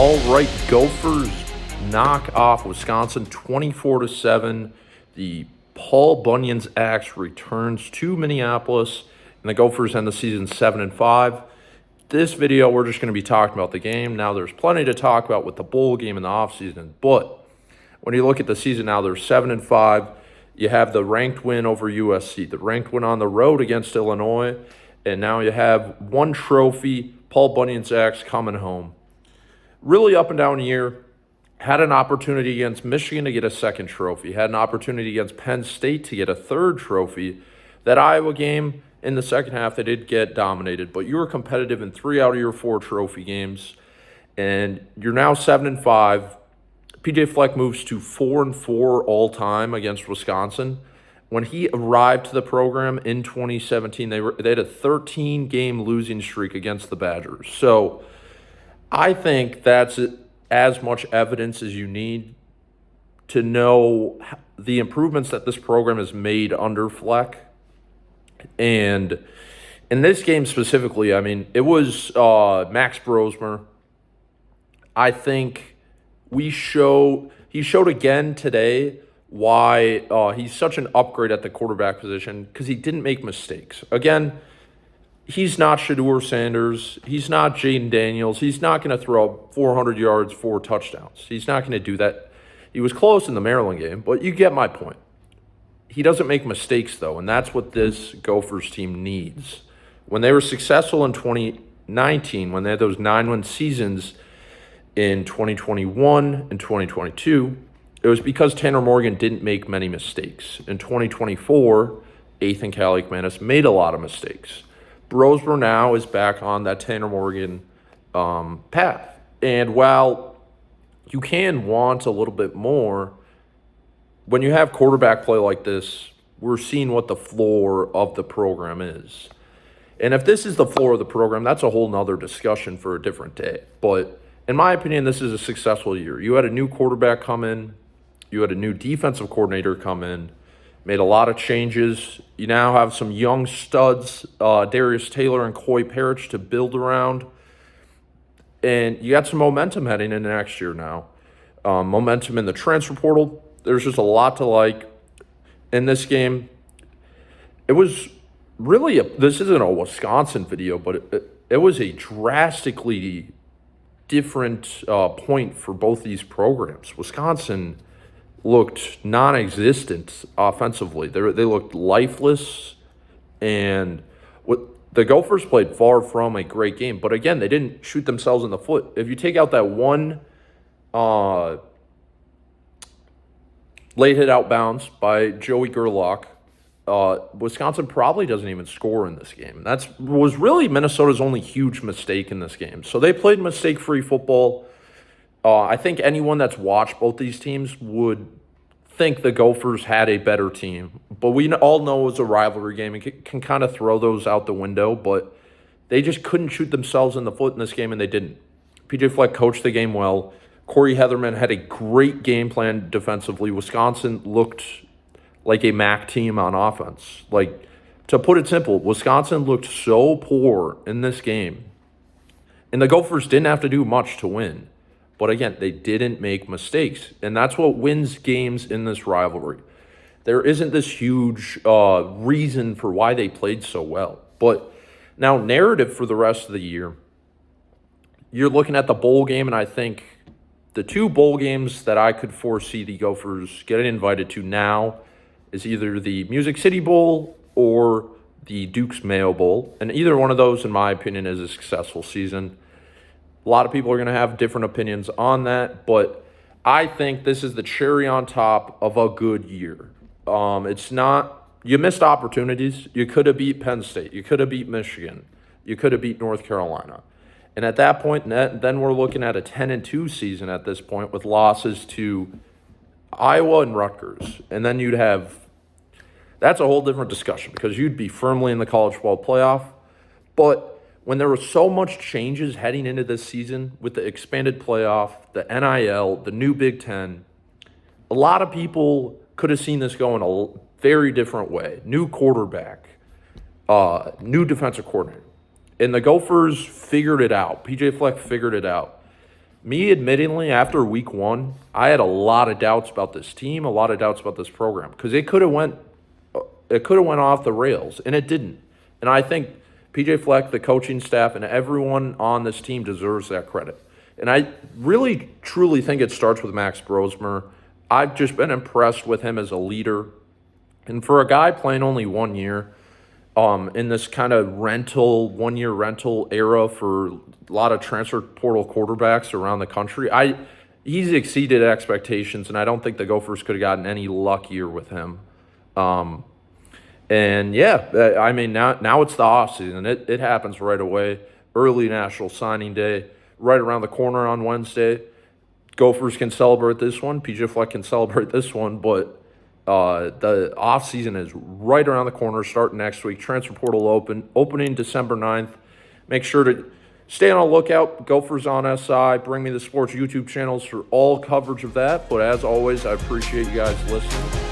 All right, Gophers knock off Wisconsin 24-7. The Paul Bunyan's axe returns to Minneapolis, and the Gophers end the season 7-5. This video, we're just going to be talking about the game. Now, there's plenty to talk about with the bowl game in the offseason, but when you look at the season now, they're 7-5. You have the ranked win over USC, the ranked win on the road against Illinois, and now you have one trophy, Paul Bunyan's axe, coming home. Really up and down year. Had an opportunity against Michigan to get a second trophy. Had an opportunity against Penn State to get a third trophy. That Iowa game in the second half, they did get dominated, but you were competitive in 3 out of your 4 trophy games, and you're now 7-5. PJ Fleck moves to 4-4 all time against Wisconsin. When he arrived to the program in 2017, they had a 13-game losing streak against the Badgers. So I think that's as much evidence as you need to know the improvements that this program has made under Fleck. And in this game specifically, I mean, it was Max Brosmer. I think he showed again today why he's such an upgrade at the quarterback position, because he didn't make mistakes. Again, he's not Shedeur Sanders. He's not Jaden Daniels. He's not going to throw 400 yards, 4 touchdowns. He's not going to do that. He was close in the Maryland game, but you get my point. He doesn't make mistakes, though, and that's what this Gophers team needs. When they were successful in 2019, when they had those 9-win seasons in 2021 and 2022, it was because Tanner Morgan didn't make many mistakes. In 2024, Ethan Kaliakmanis made a lot of mistakes. Brosmer now is back on that Tanner Morgan path. And while you can want a little bit more, when you have quarterback play like this, we're seeing what the floor of the program is. And if this is the floor of the program, that's a whole nother discussion for a different day. But in my opinion, this is a successful year. You had a new quarterback come in. You had a new defensive coordinator come in. Made a lot of changes. You now have some young studs, Darius Taylor and Coy Parrish, to build around. And you got some momentum heading into next year now. Momentum in the transfer portal. There's just a lot to like in this game. It was really this isn't a Wisconsin video, but it was a drastically different point for both these programs. Wisconsin looked non-existent offensively. They looked lifeless, and the Gophers played far from a great game. But again, they didn't shoot themselves in the foot. If you take out that one late hit out bounce by Joey Gerlach, Wisconsin probably doesn't even score in this game. That was really Minnesota's only huge mistake in this game. So they played mistake-free football. I think anyone that's watched both these teams would think the Gophers had a better team. But we all know it was a rivalry game and can kind of throw those out the window. But they just couldn't shoot themselves in the foot in this game, and they didn't. PJ Fleck coached the game well. Corey Heatherman had a great game plan defensively. Wisconsin looked like a MAC team on offense. Like, to put it simple, Wisconsin looked so poor in this game. And the Gophers didn't have to do much to win. But again, they didn't make mistakes. And that's what wins games in this rivalry. There isn't this huge reason for why they played so well. But now, narrative for the rest of the year, you're looking at the bowl game, and I think the 2 bowl games that I could foresee the Gophers getting invited to now is either the Music City Bowl or the Duke's Mayo Bowl. And either one of those, in my opinion, is a successful season. A lot of people are going to have different opinions on that, but I think this is the cherry on top of a good year. It's not – you missed opportunities. You could have beat Penn State. You could have beat Michigan. You could have beat North Carolina. And at that point, then we're looking at a 10-2 season at this point with losses to Iowa and Rutgers. And then you'd have – that's a whole different discussion, because you'd be firmly in the college football playoff. But when there were so much changes heading into this season with the expanded playoff, the NIL, the new Big Ten, a lot of people could have seen this going a very different way. New quarterback, new defensive coordinator. And the Gophers figured it out. PJ Fleck figured it out. Me, admittingly, after week one, I had a lot of doubts about this team, a lot of doubts about this program because it could have went off the rails, and it didn't. And I think PJ Fleck, the coaching staff, and everyone on this team deserves that credit. And I really, truly think it starts with Max Brosmer. I've just been impressed with him as a leader. And for a guy playing only 1 year, in this kind of 1 year rental era for a lot of transfer portal quarterbacks around the country, he's exceeded expectations, and I don't think the Gophers could have gotten any luckier with him. And yeah, I mean, now it's the offseason. It happens right away. Early National Signing Day, right around the corner on Wednesday. Gophers can celebrate this one. PJ Fleck can celebrate this one, but the offseason is right around the corner, starting next week. Transfer portal opening December 9th. Make sure to stay on the lookout. Gophers on SI. Bring Me the Sports YouTube channels for all coverage of that. But as always, I appreciate you guys listening.